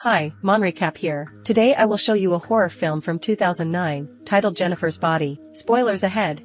Hi, MonRecap here. Today I will show you a horror film from 2009, titled Jennifer's Body. Spoilers ahead.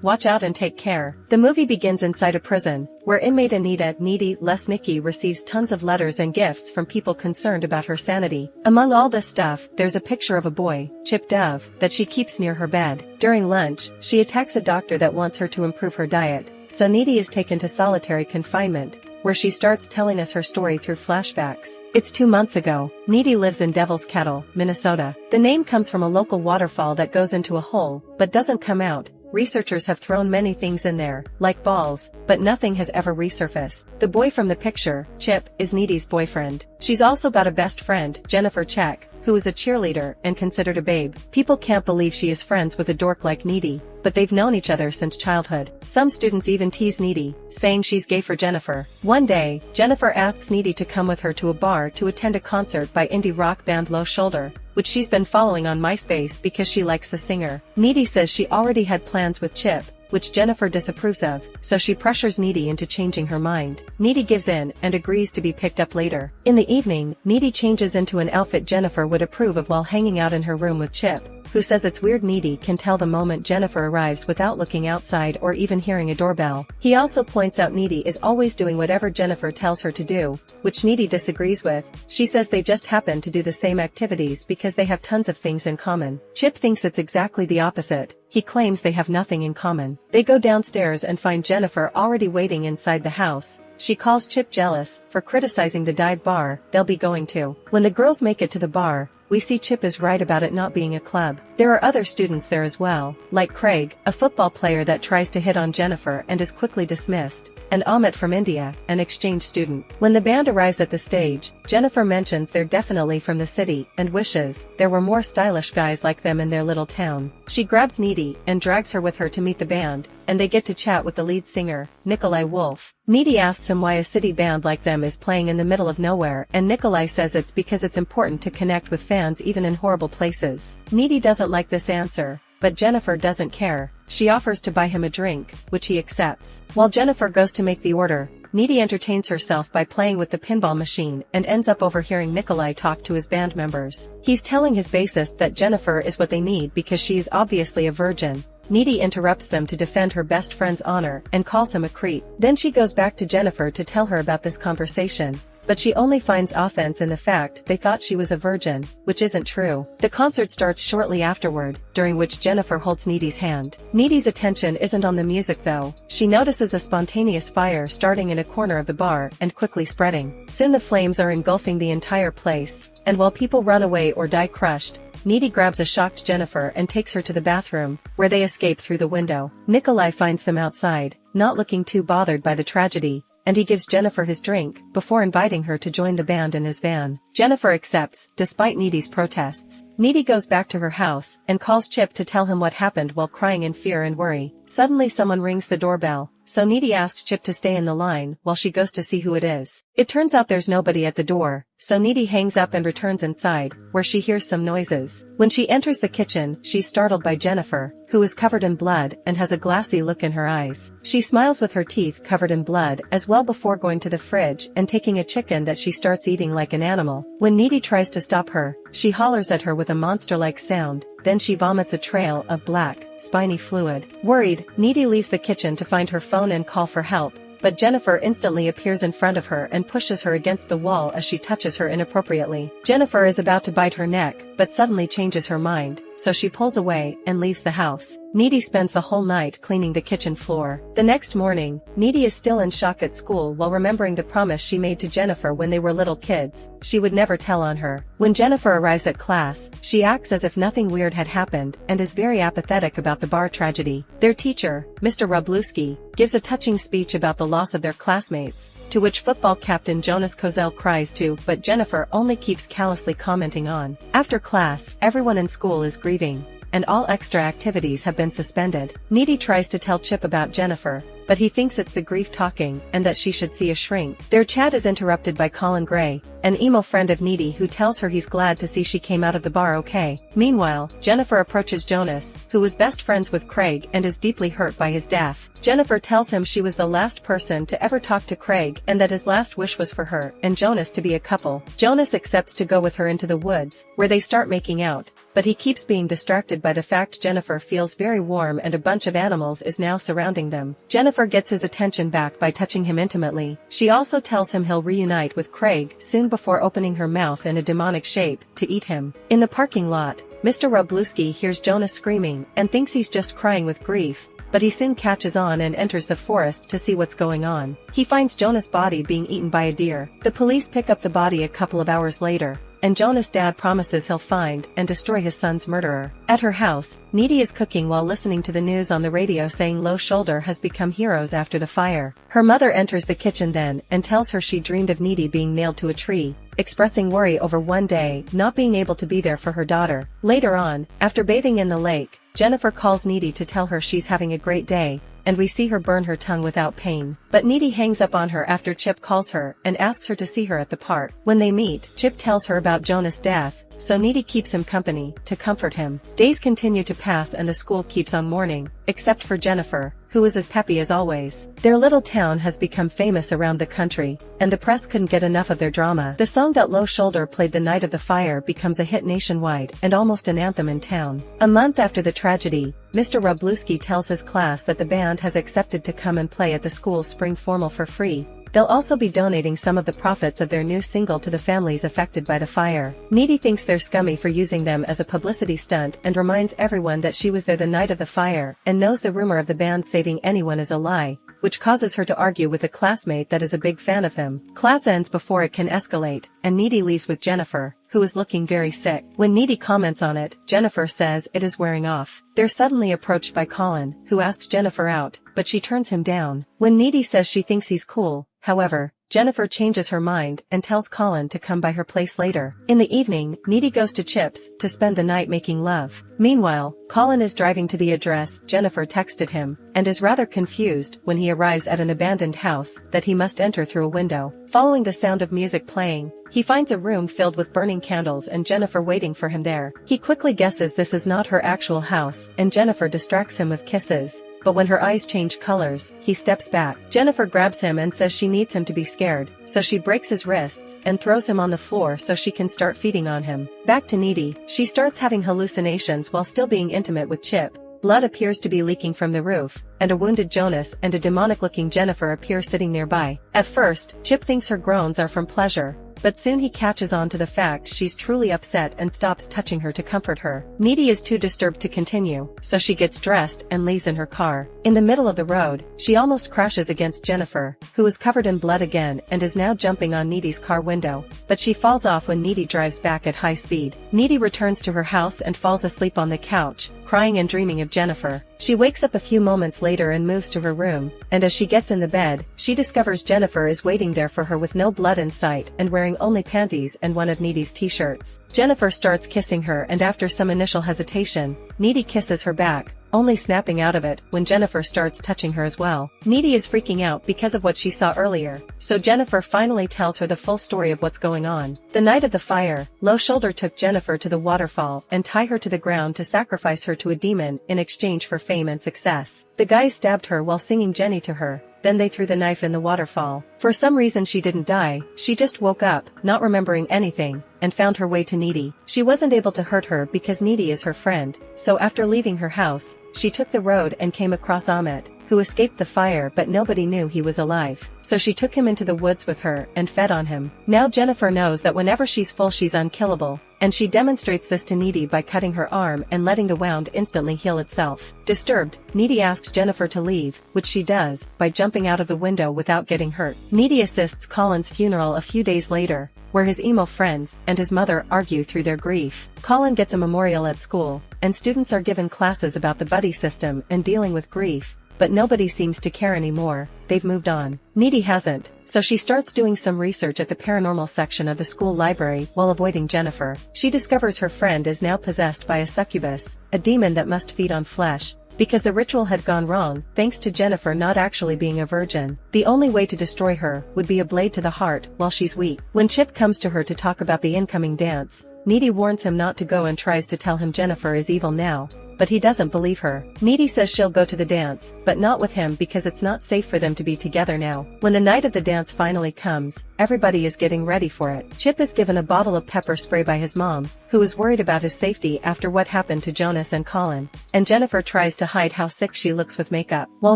Watch out and take care. The movie begins inside a prison, where inmate Anita "Needy" Lesnicki receives tons of letters and gifts from people concerned about her sanity. Among all this stuff, there's a picture of a boy, Chip Dove, that she keeps near her bed. During lunch, she attacks a doctor that wants her to improve her diet, so Needy is taken to solitary confinement, where she starts telling us her story through flashbacks. It's 2 months ago. Needy lives in Devil's Kettle, Minnesota. The name comes from a local waterfall that goes into a hole, but doesn't come out. Researchers have thrown many things in there, like balls, but nothing has ever resurfaced. The boy from the picture, Chip, is Needy's boyfriend. She's also got a best friend, Jennifer Check, who is a cheerleader and considered a babe. People can't believe she is friends with a dork like Needy, but they've known each other since childhood. Some students even tease Needy, saying she's gay for Jennifer. One day, Jennifer asks Needy to come with her to a bar to attend a concert by indie rock band Low Shoulder, which she's been following on MySpace because she likes the singer. Needy says she already had plans with Chip, which Jennifer disapproves of, so she pressures Needy into changing her mind. Needy gives in and agrees to be picked up later. In the evening, Needy changes into an outfit Jennifer would approve of while hanging out in her room with Chip, who says it's weird Needy can tell the moment Jennifer arrives without looking outside or even hearing a doorbell. He also points out Needy is always doing whatever Jennifer tells her to do, which Needy disagrees with. She says they just happen to do the same activities because they have tons of things in common. Chip thinks it's exactly the opposite. He claims they have nothing in common. They go downstairs and find Jennifer already waiting inside the house. She calls Chip jealous for criticizing the dive bar they'll be going to. When the girls make it to the bar, we see Chip is right about it not being a club. There are other students there as well, like Craig, a football player that tries to hit on Jennifer and is quickly dismissed, and Amit from India, an exchange student. When the band arrives at the stage, Jennifer mentions they're definitely from the city and wishes there were more stylish guys like them in their little town. She grabs Needy and drags her with her to meet the band, and they get to chat with the lead singer, Nikolai Wolf. Needy asks him why a city band like them is playing in the middle of nowhere, and Nikolai says it's because it's important to connect with fans even in horrible places. Needy doesn't like this answer, but Jennifer doesn't care. She offers to buy him a drink, which he accepts. While Jennifer goes to make the order, Needy entertains herself by playing with the pinball machine and ends up overhearing Nikolai talk to his band members. He's telling his bassist that Jennifer is what they need because she is obviously a virgin. Needy interrupts them to defend her best friend's honor and calls him a creep. Then she goes back to Jennifer to tell her about this conversation, but she only finds offense in the fact they thought she was a virgin, which isn't true. The concert starts shortly afterward, during which Jennifer holds Needy's hand. Needy's attention isn't on the music though. She notices a spontaneous fire starting in a corner of the bar and quickly spreading. Soon the flames are engulfing the entire place, and while people run away or die crushed, Needy grabs a shocked Jennifer and takes her to the bathroom, where they escape through the window. Nikolai finds them outside, not looking too bothered by the tragedy, and he gives Jennifer his drink, before inviting her to join the band in his van. Jennifer accepts, despite Needy's protests. Needy goes back to her house, and calls Chip to tell him what happened while crying in fear and worry. Suddenly someone rings the doorbell, so Needy asks Chip to stay in the line while she goes to see who it is. It turns out there's nobody at the door, so Needy hangs up and returns inside, where she hears some noises. When she enters the kitchen, she's startled by Jennifer, who is covered in blood and has a glassy look in her eyes. She smiles with her teeth covered in blood as well before going to the fridge and taking a chicken that she starts eating like an animal. When Needy tries to stop her, she hollers at her with a monster-like sound, then she vomits a trail of black, spiny fluid. Worried, Needy leaves the kitchen to find her phone and call for help, but Jennifer instantly appears in front of her and pushes her against the wall as she touches her inappropriately. Jennifer is about to bite her neck, but suddenly changes her mind, so she pulls away and leaves the house. Needy spends the whole night cleaning the kitchen floor. The next morning, Needy is still in shock at school while remembering the promise she made to Jennifer when they were little kids. She would never tell on her. When Jennifer arrives at class, she acts as if nothing weird had happened and is very apathetic about the bar tragedy. Their teacher, Mr. Roblewski, gives a touching speech about the loss of their classmates, to which football captain Jonas Kozel cries to, but Jennifer only keeps callously commenting on. After class, everyone in school is grieving, and all extra activities have been suspended. Needy tries to tell Chip about Jennifer, but he thinks it's the grief talking and that she should see a shrink. Their chat is interrupted by Colin Gray, an emo friend of Needy, who tells her he's glad to see she came out of the bar okay. Meanwhile, Jennifer approaches Jonas, who was best friends with Craig and is deeply hurt by his death. Jennifer tells him she was the last person to ever talk to Craig and that his last wish was for her and Jonas to be a couple. Jonas accepts to go with her into the woods, where they start making out, but he keeps being distracted by the fact Jennifer feels very warm and a bunch of animals is now surrounding them. Jennifer gets his attention back by touching him intimately. She also tells him he'll reunite with Craig soon before opening her mouth in a demonic shape to eat him. In the parking lot, Mr. Wroblewski hears Jonas screaming and thinks he's just crying with grief, but he soon catches on and enters the forest to see what's going on. He finds Jonas' body being eaten by a deer. The police pick up the body a couple of hours later, and Jonas' dad promises he'll find and destroy his son's murderer. At her house, Needy is cooking while listening to the news on the radio saying Low Shoulder has become heroes after the fire. Her mother enters the kitchen then and tells her she dreamed of Needy being nailed to a tree, expressing worry over one day not being able to be there for her daughter. Later on, after bathing in the lake, Jennifer calls Needy to tell her she's having a great day, and we see her burn her tongue without pain. But Needy hangs up on her after Chip calls her and asks her to see her at the park. When they meet, Chip tells her about Jonas' death, so Needy keeps him company to comfort him. Days continue to pass and the school keeps on mourning, except for Jennifer, who is as peppy as always. Their little town has become famous around the country, and the press couldn't get enough of their drama. The song that Low Shoulder played the night of the fire becomes a hit nationwide and almost an anthem in town. A month after the tragedy, Mr. Wroblewski tells his class that the band has accepted to come and play at the school's spring formal for free. They'll also be donating some of the profits of their new single to the families affected by the fire. Needy thinks they're scummy for using them as a publicity stunt and reminds everyone that she was there the night of the fire and knows the rumor of the band saving anyone is a lie, which causes her to argue with a classmate that is a big fan of them. Class ends before it can escalate, and Needy leaves with Jennifer, who is looking very sick. When Needy comments on it, Jennifer says it is wearing off. They're suddenly approached by Colin, who asks Jennifer out, but she turns him down. When Needy says she thinks he's cool, however, Jennifer changes her mind and tells Colin to come by her place later. In the evening, Needy goes to Chip's to spend the night making love. Meanwhile, Colin is driving to the address Jennifer texted him, and is rather confused when he arrives at an abandoned house that he must enter through a window. Following the sound of music playing, he finds a room filled with burning candles and Jennifer waiting for him there. He quickly guesses this is not her actual house, and Jennifer distracts him with kisses. But when her eyes change colors, he steps back. Jennifer grabs him and says she needs him to be scared, so she breaks his wrists and throws him on the floor so she can start feeding on him. Back to Needy, she starts having hallucinations while still being intimate with Chip. Blood appears to be leaking from the roof, and a wounded Jonas and a demonic-looking Jennifer appear sitting nearby. At first, Chip thinks her groans are from pleasure, but soon he catches on to the fact she's truly upset and stops touching her to comfort her. Needy is too disturbed to continue, so she gets dressed and leaves in her car. In the middle of the road, she almost crashes against Jennifer, who is covered in blood again and is now jumping on Needy's car window, but she falls off when Needy drives back at high speed. Needy returns to her house and falls asleep on the couch, crying and dreaming of Jennifer. She wakes up a few moments later and moves to her room, and as she gets in the bed, she discovers Jennifer is waiting there for her with no blood in sight and wearing only panties and one of Needy's t-shirts. Jennifer starts kissing her and after some initial hesitation, Needy kisses her back, only snapping out of it when Jennifer starts touching her as well. Needy is freaking out because of what she saw earlier, so Jennifer finally tells her the full story of what's going on. The night of the fire, Low Shoulder took Jennifer to the waterfall and tied her to the ground to sacrifice her to a demon in exchange for fame and success. The guys stabbed her while singing Jenny to her, then they threw the knife in the waterfall. For some reason she didn't die, she just woke up, not remembering anything, and found her way to Needy. She wasn't able to hurt her because Needy is her friend, so after leaving her house, she took the road and came across Ahmet, who escaped the fire but nobody knew he was alive. So she took him into the woods with her and fed on him. Now Jennifer knows that whenever she's full she's unkillable, and she demonstrates this to Needy by cutting her arm and letting the wound instantly heal itself. Disturbed, Needy asks Jennifer to leave, which she does, by jumping out of the window without getting hurt. Needy assists Colin's funeral a few days later, where his emo friends and his mother argue through their grief. Colin gets a memorial at school, and students are given classes about the buddy system and dealing with grief, but nobody seems to care anymore. They've moved on. Needy hasn't, so she starts doing some research at the paranormal section of the school library while avoiding Jennifer. She discovers her friend is now possessed by a succubus, a demon that must feed on flesh, because the ritual had gone wrong, thanks to Jennifer not actually being a virgin. The only way to destroy her would be a blade to the heart while she's weak. When Chip comes to her to talk about the incoming dance, Needy warns him not to go and tries to tell him Jennifer is evil now, but he doesn't believe her. Needy says she'll go to the dance, but not with him because it's not safe for them to be together now. When the night of the dance finally comes, everybody is getting ready for it. Chip is given a bottle of pepper spray by his mom, who is worried about his safety after what happened to Jonas and Colin, and Jennifer tries to hide how sick she looks with makeup. While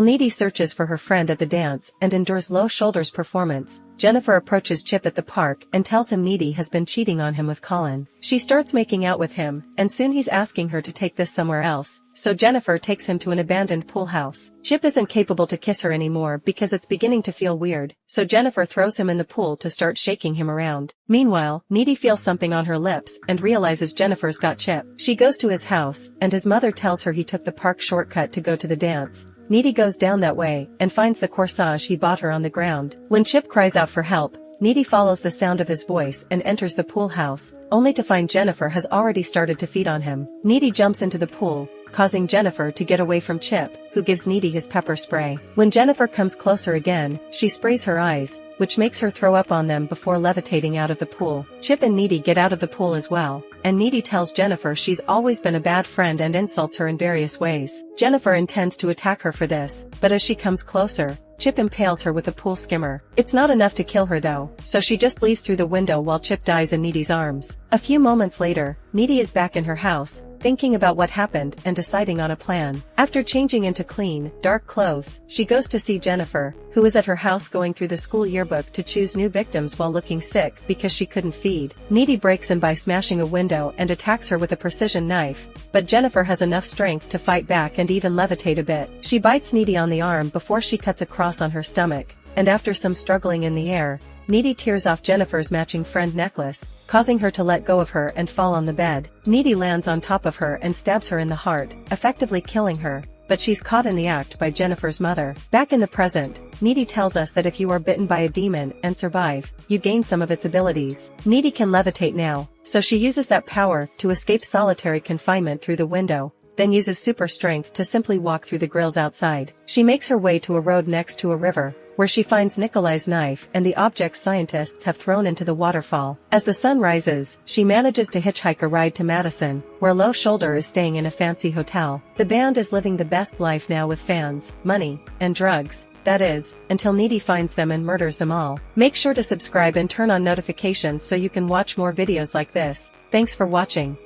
Needy searches for her friend at the dance and endures low shoulders performance, Jennifer approaches Chip at the park and tells him Needy has been cheating on him with Colin. She starts making out with him, and soon he's asking her to take this somewhere else, so Jennifer takes him to an abandoned pool house. Chip isn't capable to kiss her anymore because it's beginning to feel weird, so Jennifer throws him in the pool to start shaking him around. Meanwhile, Needy feels something on her lips and realizes Jennifer's got Chip. She goes to his house, and his mother tells her he took the park shortcut to go to the dance. Needy goes down that way and finds the corsage he bought her on the ground. When Chip cries out for help, Needy follows the sound of his voice and enters the pool house, only to find Jennifer has already started to feed on him. Needy jumps into the pool, causing Jennifer to get away from Chip, who gives Needy his pepper spray. When Jennifer comes closer again, she sprays her eyes, which makes her throw up on them before levitating out of the pool. Chip and Needy get out of the pool as well, and Needy tells Jennifer she's always been a bad friend and insults her in various ways. Jennifer intends to attack her for this, but as she comes closer, Chip impales her with a pool skimmer. It's not enough to kill her though, so she just leaves through the window while Chip dies in Needy's arms. A few moments later, Needy is back in her house, thinking about what happened and deciding on a plan. After changing into clean, dark clothes, she goes to see Jennifer, who is at her house going through the school yearbook to choose new victims while looking sick because she couldn't feed. Needy breaks in by smashing a window and attacks her with a precision knife, but Jennifer has enough strength to fight back and even levitate a bit. She bites Needy on the arm before she cuts a cross on her stomach, and after some struggling in the air, Needy tears off Jennifer's matching friend necklace, causing her to let go of her and fall on the bed. Needy lands on top of her and stabs her in the heart, effectively killing her, but she's caught in the act by Jennifer's mother. Back in the present, Needy tells us that if you are bitten by a demon and survive, you gain some of its abilities. Needy can levitate now, so she uses that power to escape solitary confinement through the window, then uses super strength to simply walk through the grills outside. She makes her way to a road next to a river, where she finds Nikolai's knife and the objects scientists have thrown into the waterfall. As the sun rises, she manages to hitchhike a ride to Madison, where Low Shoulder is staying in a fancy hotel. The band is living the best life now with fans, money, and drugs. That is, until Needy finds them and murders them all. Make sure to subscribe and turn on notifications so you can watch more videos like this. Thanks for watching.